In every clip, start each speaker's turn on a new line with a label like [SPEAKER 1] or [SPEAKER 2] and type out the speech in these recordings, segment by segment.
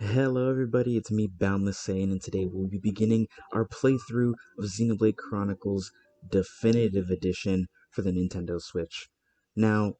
[SPEAKER 1] Hello everybody, it's me Boundless Sane, and today we'll be beginning our playthrough of Xenoblade Chronicles Definitive Edition for the Nintendo Switch. Now,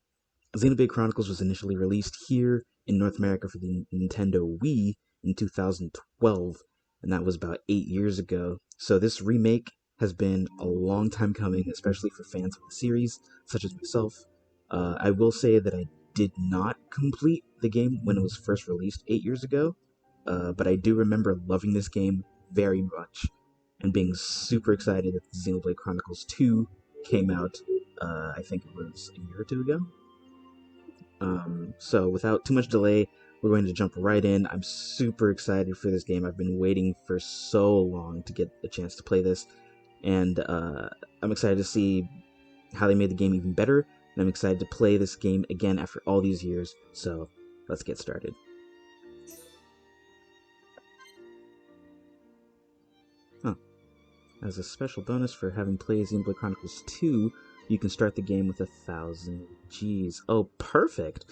[SPEAKER 1] Xenoblade Chronicles was initially released here in North America for the Nintendo Wii in 2012, and that was about 8 years ago. So this remake has been a long time coming, especially for fans of the series, such as myself. I will say that I did not complete the game when it was first released 8 years ago, but I do remember loving this game very much and being super excited that Xenoblade Chronicles 2 came out, I think it was a year or two ago. So without too much delay, we're going to jump right in. I'm super excited for this game. I've been waiting for so long to get a chance to play this, and I'm excited to see how they made the game even better, and I'm excited to play this game again after all these years, so let's get started. Huh. As a special bonus for having played Xenoblade Chronicles 2, you can start the game with 1,000 Gs. Oh, perfect!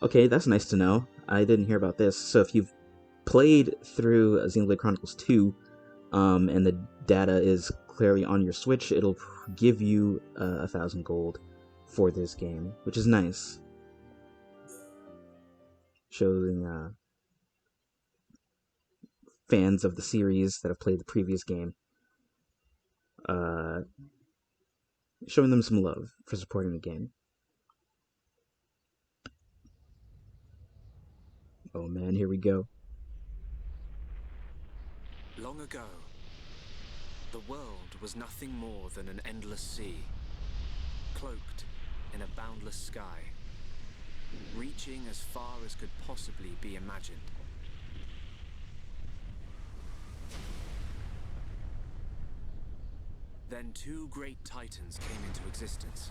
[SPEAKER 1] Okay, that's nice to know. I didn't hear about this. So if you've played through Xenoblade Chronicles 2, and the data is clearly on your Switch, it'll give you 1,000 gold for this game, which is nice. Showing fans of the series that have played the previous game, uh, showing them some love for supporting the game. Oh man, here we go.
[SPEAKER 2] Long ago, the world was nothing more than an endless sea, cloaked in a boundless sky, reaching as far as could possibly be imagined. Then two great titans came into existence.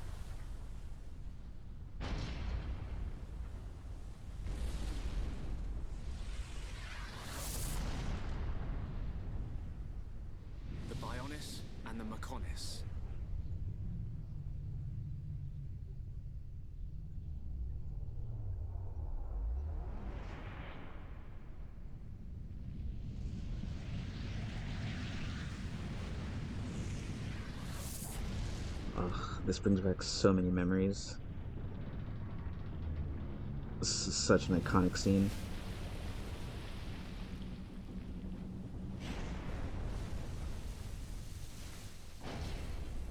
[SPEAKER 2] The Bionis and the Mechonis.
[SPEAKER 1] Ugh, this brings back so many memories. This is such an iconic scene.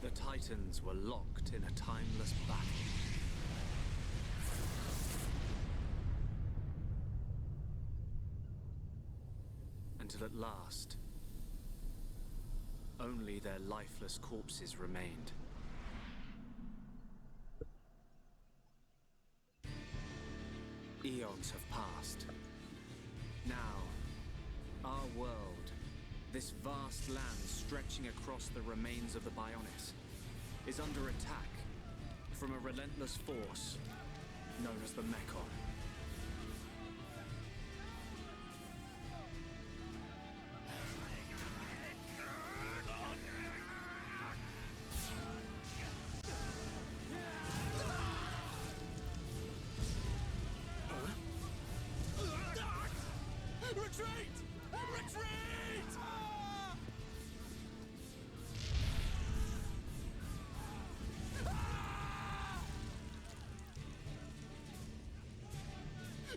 [SPEAKER 2] The titans were locked in a timeless battle. Until at last, only their lifeless corpses remained. Eons have passed. Now, our world, this vast land stretching across the remains of the Bionis, is under attack from a relentless force known as the Mechon. Retreat! Retreat!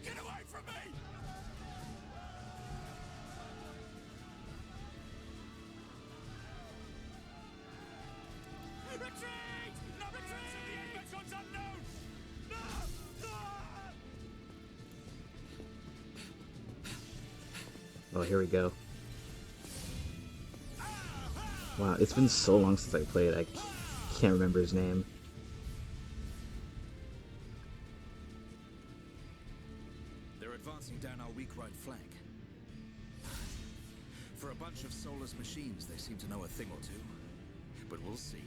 [SPEAKER 2] Get away from me! Retreat! No retreat! The Mechon's unknown! No!
[SPEAKER 1] Oh, here we go. Wow, it's been so long since I played, I can't remember his name.
[SPEAKER 3] They're advancing down our weak right flank. For a bunch of soulless machines, they seem to know a thing or two. But we'll see.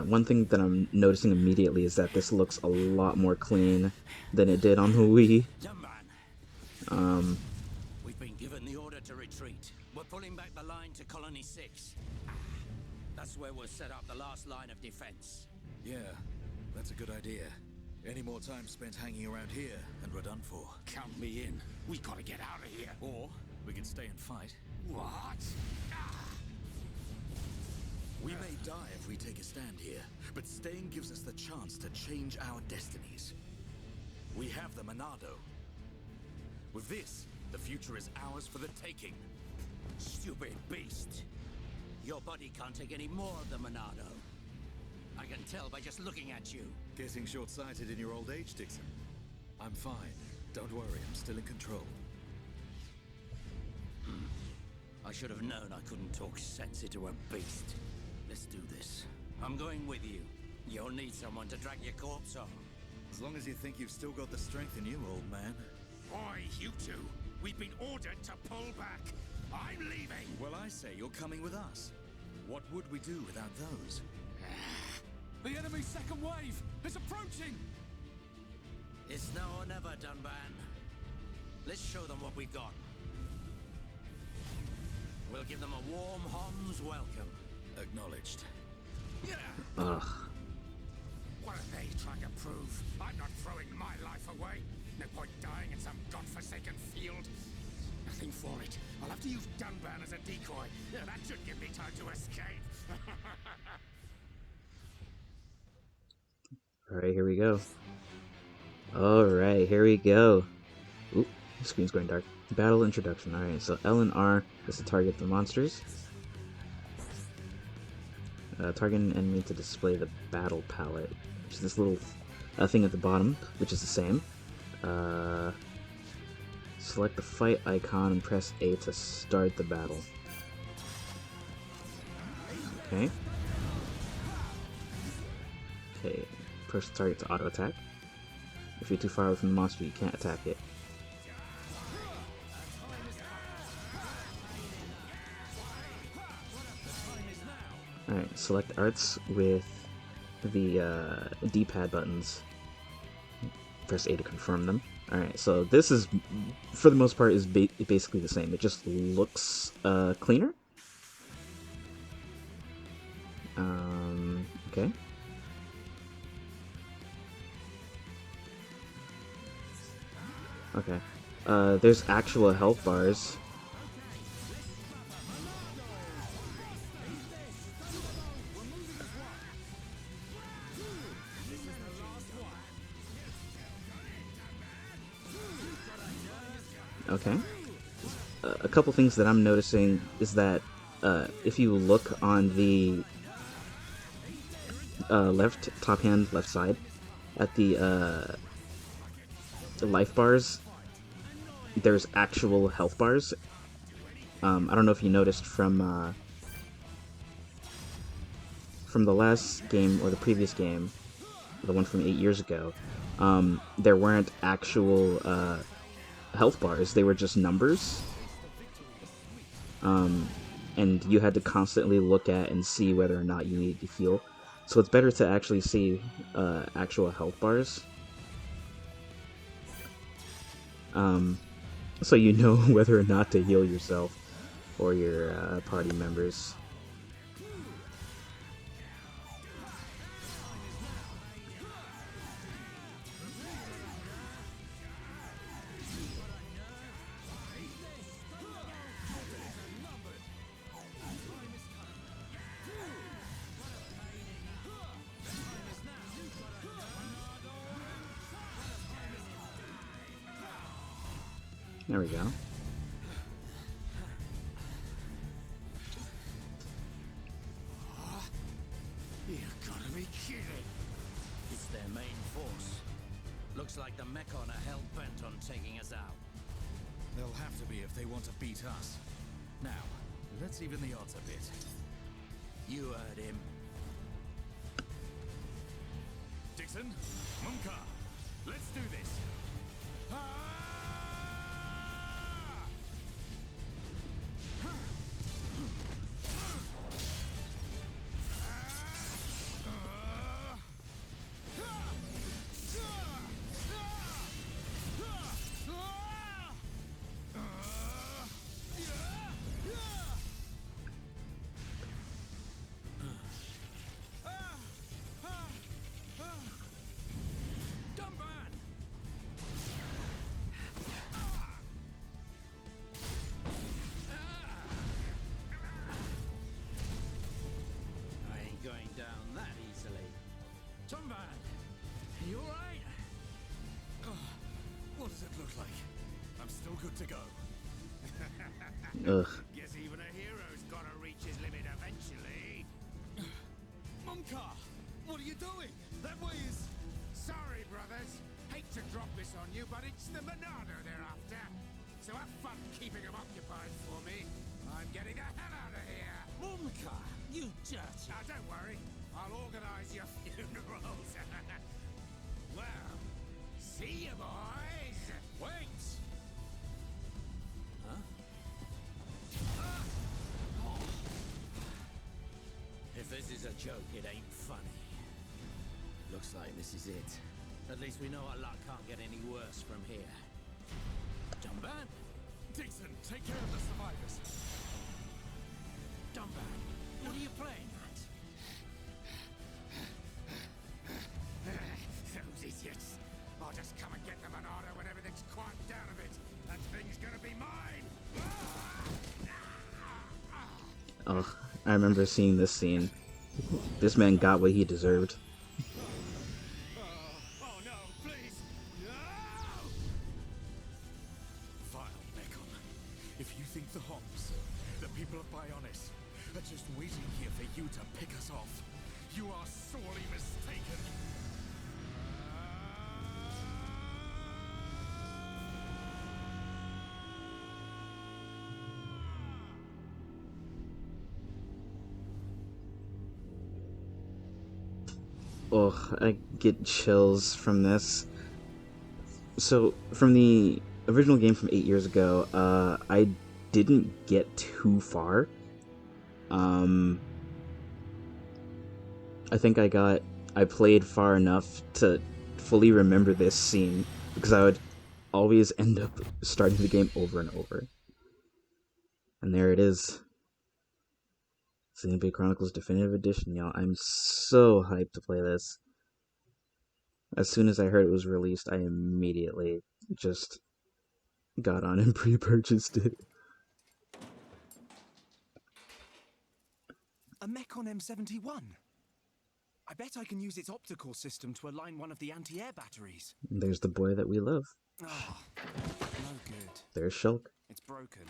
[SPEAKER 1] One thing that I'm noticing immediately is that this looks a lot more clean than it did on the Wii.
[SPEAKER 4] Young man, we've been given the order to retreat. We're pulling back the line to Colony 6. That's where we'll set up the last line of defense.
[SPEAKER 3] Yeah, that's a good idea. Any more time spent hanging around here, and we're done for.
[SPEAKER 4] Count me in. We gotta get out of here.
[SPEAKER 3] Or we can stay and fight.
[SPEAKER 4] What?
[SPEAKER 3] We may die if we take a stand here, but staying gives us the chance to change our destinies. We have the Monado. With this, the future is ours for the taking.
[SPEAKER 4] Stupid beast. Your body can't take any more of the Monado. I can tell by just looking at you.
[SPEAKER 3] Getting short-sighted in your old age, Dixon. I'm fine. Don't worry, I'm still in control.
[SPEAKER 4] I should have known I couldn't talk sense into a beast. Let's do this. I'm going with you. You'll need someone to drag your corpse on.
[SPEAKER 3] As long as you think you've still got the strength in you, old man.
[SPEAKER 4] Boy, you two. We've been ordered to pull back. I'm leaving.
[SPEAKER 3] Well, I say you're coming with us. What would we do without those?
[SPEAKER 2] The enemy's second wave is approaching!
[SPEAKER 4] It's now or never, Dunban. Let's show them what we've got. We'll give them a warm Hom's welcome.
[SPEAKER 3] Acknowledged.
[SPEAKER 4] Yeah.
[SPEAKER 1] Ugh.
[SPEAKER 4] What are they trying to prove? I'm not throwing my life away. No point dying in some godforsaken field. Nothing for it. I'll have to use Dunban as a decoy. That should give me time to escape.
[SPEAKER 1] Alright, here we go. Alright, here we go. Oop, the screen's going dark. Battle introduction. Alright, so L and R is to target the monsters. Target an enemy to display the battle palette, which is this little thing at the bottom, which is the same. Select the fight icon and press A to start the battle. Okay. Okay, push the target to auto attack. If you're too far away from the monster, you can't attack it. Alright, select arts with the D-pad buttons. Press A to confirm them. Alright, so this is, for the most part, is basically the same. It just looks cleaner. Okay. Okay. There's actual health bars. Okay. A couple things that I'm noticing is that if you look on the left top hand, left side, at the life bars, there's actual health bars. I don't know if you noticed from the last game or the previous game, the one from 8 years ago. There weren't actual health bars, they were just numbers. And you had to constantly look at and see whether or not you needed to heal. So it's better to actually see actual health bars. So you know whether or not to heal yourself or your party members. There we go.
[SPEAKER 4] You gotta be kidding. It's their main force. Looks like the Mechon are hell-bent on taking us out.
[SPEAKER 3] They'll have to be if they want to beat us. Now, let's even the odds a bit.
[SPEAKER 4] You heard him.
[SPEAKER 3] Dixon, Munka, let's do this. I'm still good to go.
[SPEAKER 1] Ugh.
[SPEAKER 4] Guess even a hero's gotta reach his limit eventually.
[SPEAKER 3] Mumka, what are you doing? That way is...
[SPEAKER 4] Sorry, brothers. Hate to drop this on you, but it's the Monado they're after. So have fun keeping them occupied for me. I'm getting the hell out of here.
[SPEAKER 3] Mumka, you dirty...
[SPEAKER 4] Now, don't worry. I'll organize your funerals. Well, see you, boys.
[SPEAKER 3] Wait! Huh? If this is a joke, it ain't funny. Looks like this is it. At least we know our luck can't get any worse from here. Dumban? Dixon, take care of the survivors. Dumban, what are you playing at?
[SPEAKER 4] Those idiots. I'll just come and get the Monado when everything's quieted down a bit. That thing's gonna be mine.
[SPEAKER 1] Ugh. I remember seeing this scene. This man got what he deserved.
[SPEAKER 4] Oh no, please. No!
[SPEAKER 3] Vile Mekon. If you think the Homs, the people of Bionis, are just waiting here for you to pick us off, you are sorely mistaken.
[SPEAKER 1] Ugh, I get chills from this. So, from the original game from 8 years ago, I didn't get too far. I think I played far enough to fully remember this scene, because I would always end up starting the game over and over. And there it is. Xenoblade Chronicles Definitive Edition, y'all. I'm so hyped to play this. As soon as I heard it was released, I immediately just got on and pre-purchased it.
[SPEAKER 2] A Mechon M71. I bet I can use its optical system to align one of the anti-air batteries.
[SPEAKER 1] There's the boy that we love.
[SPEAKER 2] Oh, no good.
[SPEAKER 1] There's Shulk.
[SPEAKER 2] It's broken.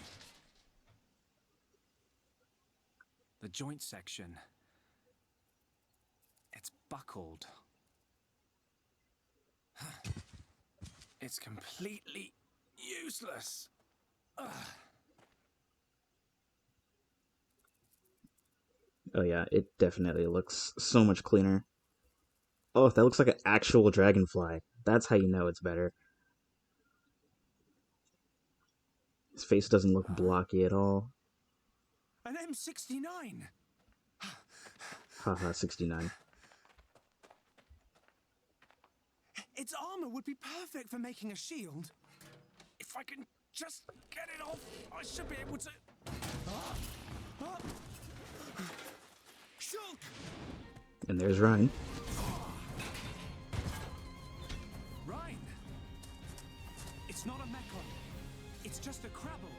[SPEAKER 2] The joint section. It's buckled. It's completely useless. Ugh.
[SPEAKER 1] Oh yeah, it definitely looks so much cleaner. Oh, that looks like an actual dragonfly. That's how you know it's better. His face doesn't look blocky at all.
[SPEAKER 2] An M69!
[SPEAKER 1] Haha, 69.
[SPEAKER 2] Its armor would be perfect for making a shield. If I can just get it off, I should be able to... Shulk!
[SPEAKER 1] And there's Ryan.
[SPEAKER 2] Ryan! It's not a Mechon. It's just a Crabble.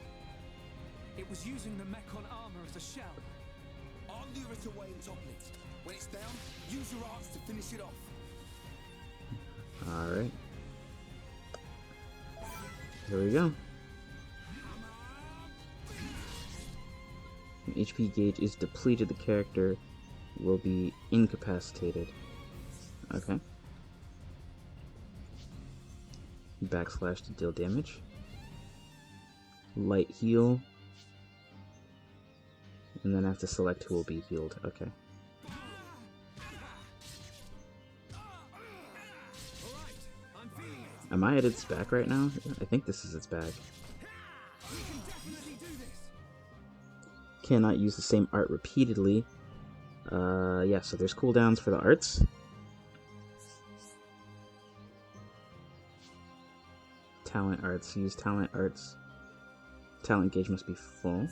[SPEAKER 2] It was using the Mechon armor as a shell.
[SPEAKER 5] I'll lure it away and topple it. When it's down, use your arts to finish it off.
[SPEAKER 1] Alright. Here we go. When HP gauge is depleted, the character will be incapacitated. Okay. Backslash to deal damage. Light heal. And then I have to select who will be healed. Okay. Am I at its back right now? I think this is its back. Cannot use the same art repeatedly. Yeah, so there's cooldowns for the arts. Talent arts. Use talent arts. Talent gauge must be full.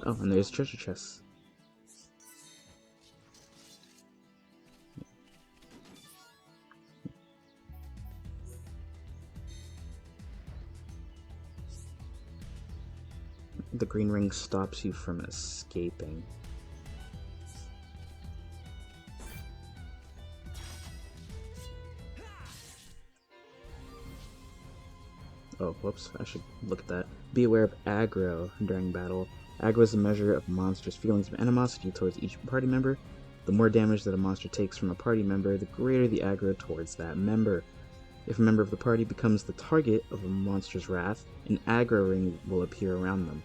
[SPEAKER 1] Oh, and there's treasure chests. The green ring stops you from escaping. Oh, whoops, I should look at that. Be aware of aggro during battle. Aggro is a measure of a monster's feelings of animosity towards each party member. The more damage that a monster takes from a party member, the greater the aggro towards that member. If a member of the party becomes the target of a monster's wrath, an aggro ring will appear around them.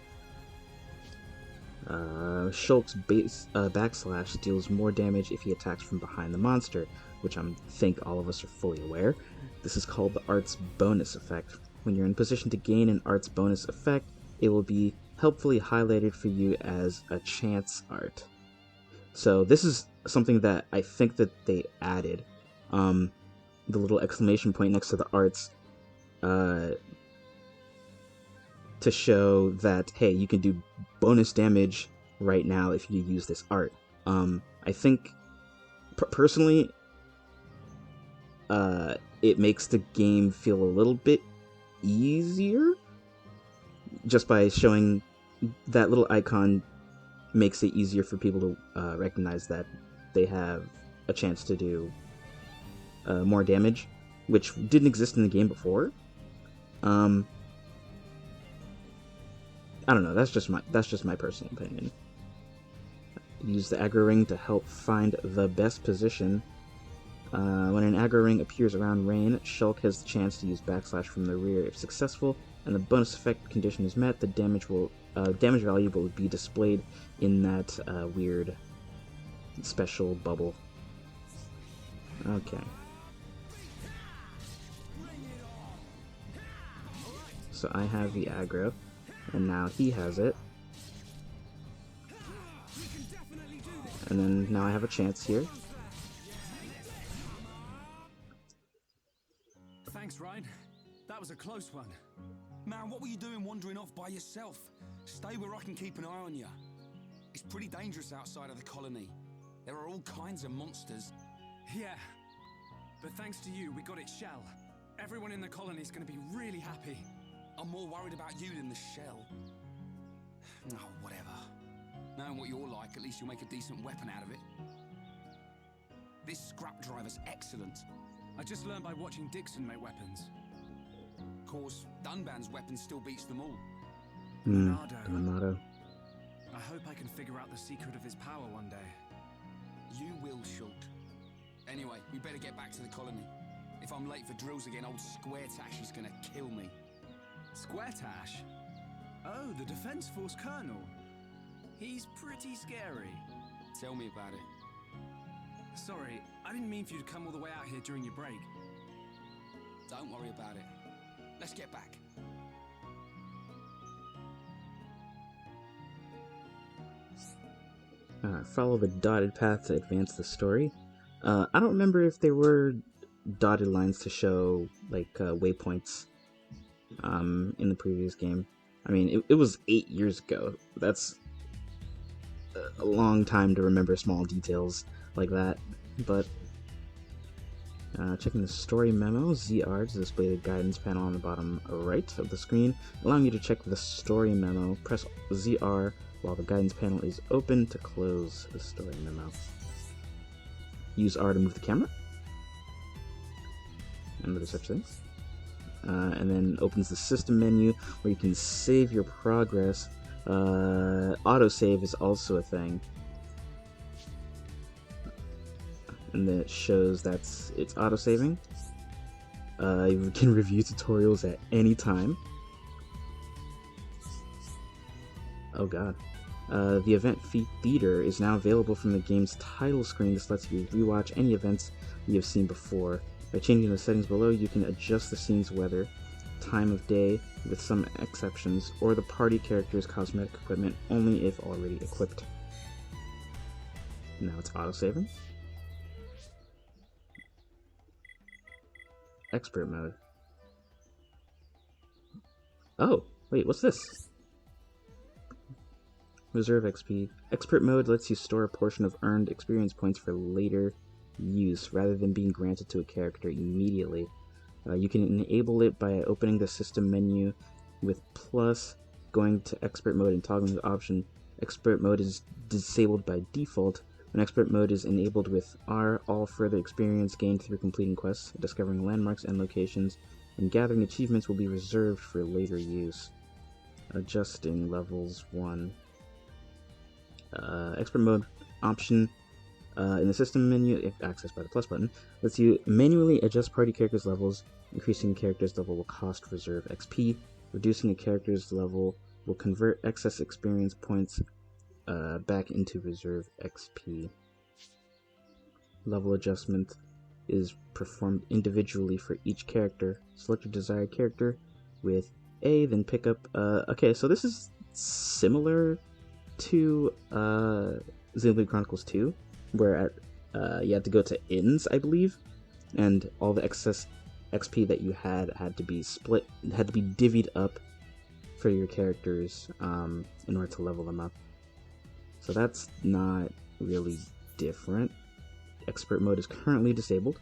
[SPEAKER 1] Shulk's backslash deals more damage if he attacks from behind the monster, which I think all of us are fully aware. This is called the Art's bonus effect. When you're in position to gain an Art's bonus effect, it will be helpfully highlighted for you as a chance art. So this is something that I think that they added. The little exclamation point next to the arts to show that, hey, you can do bonus damage right now if you use this art. I think, personally, it makes the game feel a little bit easier. Just by showing that little icon makes it easier for people to recognize that they have a chance to do more damage, which didn't exist in the game before. I don't know. That's just my personal opinion. Use the aggro ring to help find the best position. When an aggro ring appears around Rain, Shulk has the chance to use backslash from the rear. If successful, and the bonus effect condition is met, the damage value will be displayed in that weird special bubble. Okay. So I have the aggro, and now he has it. And then now I have a chance here.
[SPEAKER 4] Thanks, Ryan. That was a close one.
[SPEAKER 5] Man, what were you doing wandering off by yourself? Stay where I can keep an eye on you. It's pretty dangerous outside of the colony. There are all kinds of monsters.
[SPEAKER 2] Yeah, but thanks to you, we got its shell. Everyone in the colony's gonna be really happy.
[SPEAKER 5] I'm more worried about you than the shell. Oh, whatever. Knowing what you're like, at least you'll make a decent weapon out of it. This scrap driver's excellent.
[SPEAKER 2] I just learned by watching Dixon make weapons.
[SPEAKER 5] Of course, Dunban's weapon still beats them all.
[SPEAKER 1] Monado.
[SPEAKER 2] I hope I can figure out the secret of his power one day.
[SPEAKER 5] You will, Shulk. Anyway, we better get back to the colony. If I'm late for drills again, old Square Tash is gonna kill me.
[SPEAKER 2] Square Tash? Oh, the Defense Force Colonel. He's pretty scary.
[SPEAKER 5] Tell me about it.
[SPEAKER 2] Sorry, I didn't mean for you to come all the way out here during your break.
[SPEAKER 5] Don't worry about it. Let's get back.
[SPEAKER 1] Follow the dotted path to advance the story. I don't remember if there were dotted lines to show, like, waypoints in the previous game. I mean, it was 8 years ago. That's a long time to remember small details like that. But checking the story memo, ZR to display the guidance panel on the bottom right of the screen, allowing you to check the story memo. Press ZR while the guidance panel is open to close the story memo. Use R to move the camera and other such things. And then opens the system menu where you can save your progress. Autosave is also a thing. And then it shows that it's autosaving. You can review tutorials at any time. Oh god. The event feeder is now available from the game's title screen. This lets you rewatch any events you have seen before. By changing the settings below, you can adjust the scene's weather, time of day, with some exceptions, or the party character's cosmetic equipment only if already equipped. Now it's autosaving. Expert mode. Oh, wait, what's this? Reserve XP. Expert mode lets you store a portion of earned experience points for later use, rather than being granted to a character immediately. You can enable it by opening the system menu with plus going to expert mode and toggling the option expert mode is disabled by default. When expert mode is enabled with R, all further experience gained through completing quests, discovering landmarks and locations, and gathering achievements will be reserved for later use. Adjusting levels 1. Expert mode option in the system menu, if accessed by the plus button, lets you manually adjust party characters' levels. Increasing a character's level will cost reserve XP. Reducing a character's level will convert excess experience points back into reserve XP. Level adjustment is performed individually for each character. Select your desired character with A, then pick up... okay, so this is similar to Xenoblade Chronicles 2, where you had to go to inns, I believe, and all the excess XP that you had to be split, had to be divvied up for your characters in order to level them up. So that's not really different. Expert mode is currently disabled.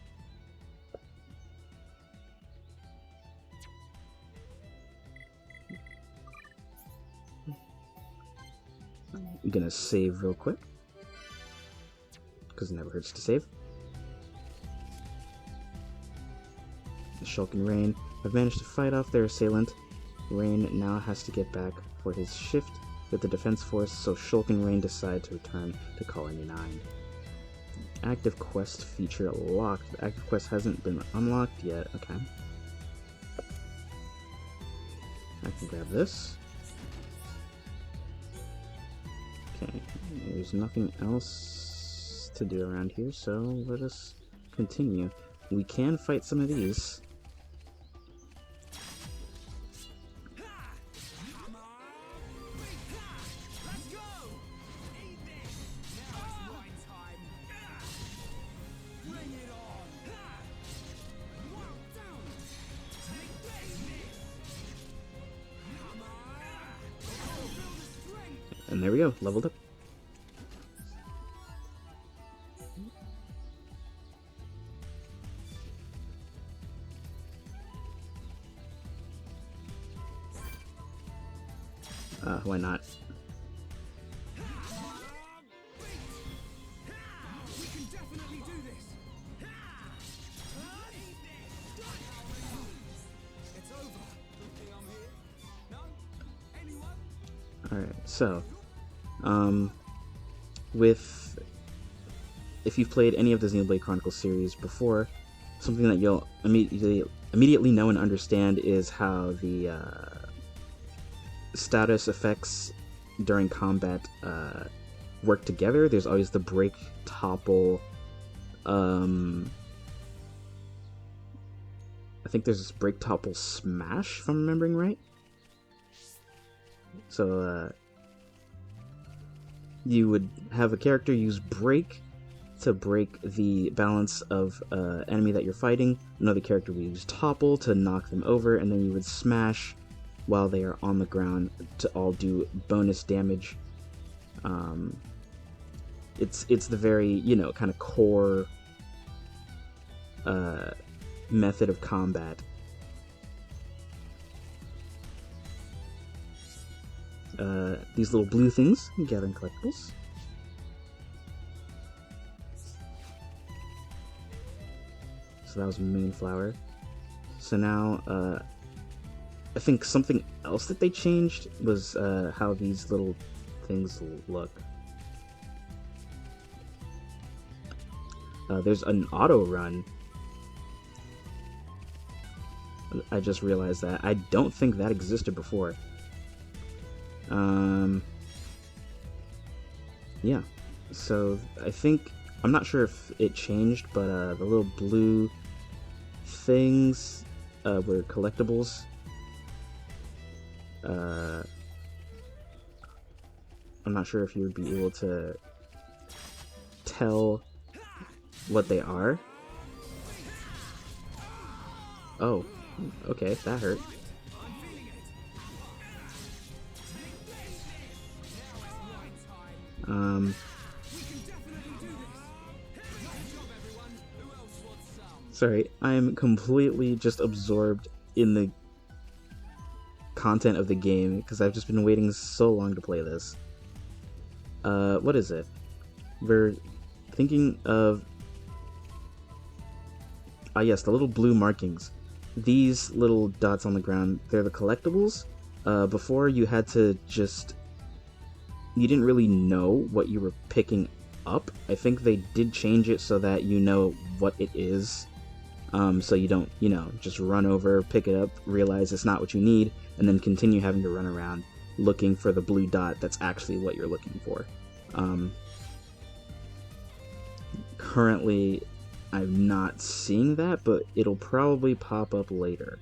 [SPEAKER 1] I'm gonna save real quick, because it never hurts to save. Shulk and Rain have managed to fight off their assailant. Rain now has to get back for his shift with the defense force, so Shulk and Rain decide to return to Colony 9. Active quest feature locked. The active quest hasn't been unlocked yet. Okay. I can grab this. Okay, there's nothing else to do around here, so let us continue. We can fight some of these. And there we go, leveled up. Why not? Alright, so, if you've played any of the Xenoblade Chronicles series before, something that you'll immediately know and understand is how the status effects during combat work together. There's always the break, topple, I think there's this break, topple, smash, if I'm remembering right. So, you would have a character use break to break the balance of enemy that you're fighting. Another character would use topple to knock them over, and then you would smash while they are on the ground to all do bonus damage. It's the very, kind of core method of combat. These little blue things, gathering collectibles. So that was Moonflower. So now, I think something else that they changed was how these little things look. There's an auto run. I just realized that. I don't think that existed before. Yeah, so I think, I'm not sure if it changed, but the little blue things were collectibles. I'm not sure if you would be able to tell what they are. Oh, okay, that hurt. Sorry, I'm completely just absorbed in the content of the game, because I've just been waiting so long to play this. What is it? We're thinking of... yes, the little blue markings. These little dots on the ground, they're the collectibles. Before, you had to just... You didn't really know what you were picking up. I think they did change it so that you know what it is. So you don't, just run over, pick it up, realize it's not what you need, and then continue having to run around looking for the blue dot that's actually what you're looking for. Currently, I'm not seeing that, but it'll probably pop up later.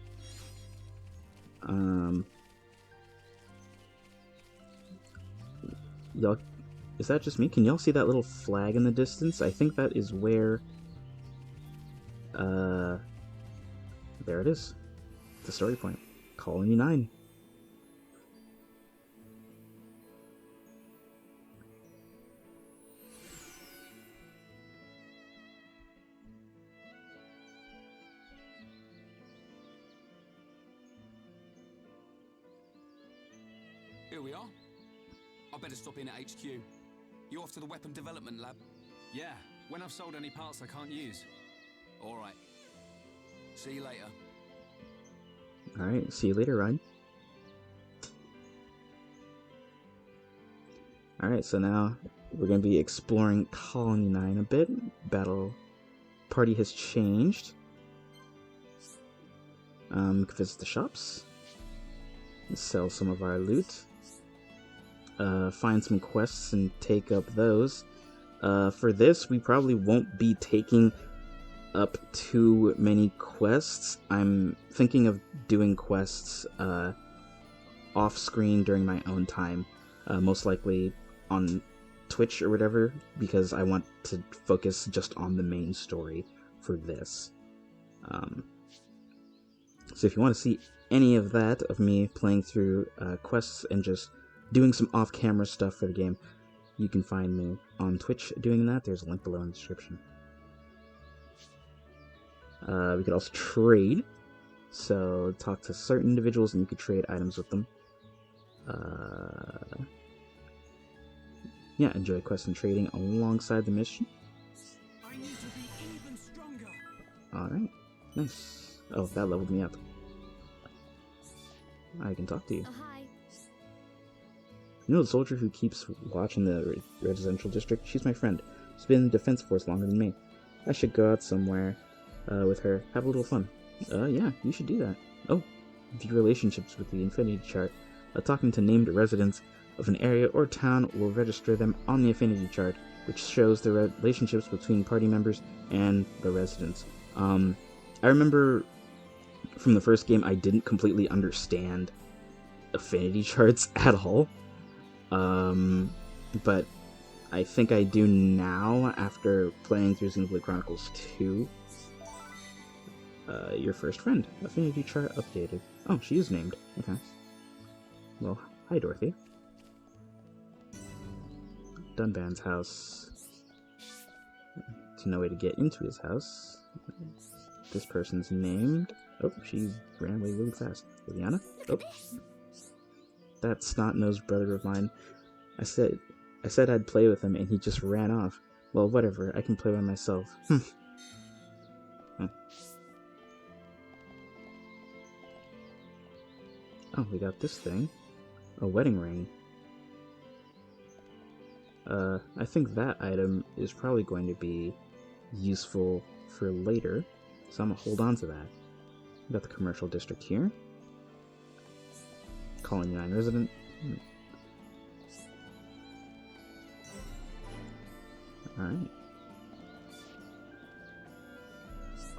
[SPEAKER 1] Y'all, is that just me? Can y'all see that little flag in the distance? I think that is where... there it is. The story point. Colony 9.
[SPEAKER 5] Here we are. I better stop in at HQ. You off to the weapon development lab?
[SPEAKER 2] Yeah, when I've sold any parts I can't use.
[SPEAKER 5] All right. See you later.
[SPEAKER 1] Alright, see you later, Ryan. Alright, so now we're going to be exploring Colony 9 a bit. Battle party has changed. We can visit the shops. Sell some of our loot. Find some quests and take up those. For this, we probably won't be taking up too many quests. I'm thinking of doing quests off screen during my own time, most likely on Twitch or whatever, because I want to focus just on the main story for this. So if you want to see any of that, of me playing through quests and just doing some off-camera stuff for the game, you can find me on Twitch doing that. There's a link below in the description. We could also trade, so talk to certain individuals and you could trade items with them. Yeah, enjoy quests and trading alongside the mission.
[SPEAKER 4] I need to be even stronger.
[SPEAKER 1] Alright, nice. Oh, that leveled me up. I can talk to you.
[SPEAKER 6] Oh, hi.
[SPEAKER 1] You know the soldier who keeps watch in the residential district? She's my friend. She's been in the defense force longer than me. I should go out somewhere with her. Have a little fun. Yeah, you should do that. Oh, view relationships with the Infinity Chart. Talking to named residents of an area or town will register them on the Affinity Chart, which shows the relationships between party members and the residents. I remember from the first game I didn't completely understand Affinity Charts at all. But I think I do now after playing through Xenoblade Chronicles 2. Your first friend. Affinity Chart updated. Oh, she is named. Okay. Well, hi Dorothy. Dunban's house. There's no way to get into his house. This person's named... Oh, she ran away really fast. Liliana? Oh. That snot-nosed brother of mine. I said I'd play with him and he just ran off. Well, whatever. I can play by myself. Oh, we got this thing. A wedding ring. I think that item is probably going to be useful for later, so I'm gonna hold on to that. We got the commercial district here. Colony 9 resident. Alright.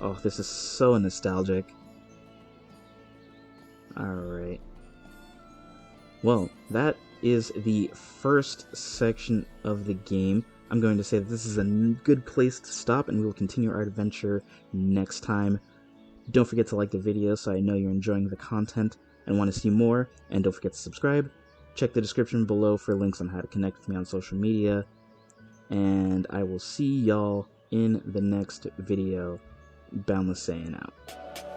[SPEAKER 1] Oh, this is so nostalgic. Alright. Well, that is the first section of the game. I'm going to say that this is a good place to stop, and we will continue our adventure next time. Don't forget to like the video so I know you're enjoying the content and want to see more, and don't forget to subscribe. Check the description below for links on how to connect with me on social media, and I will see y'all in the next video. Boundless saying out.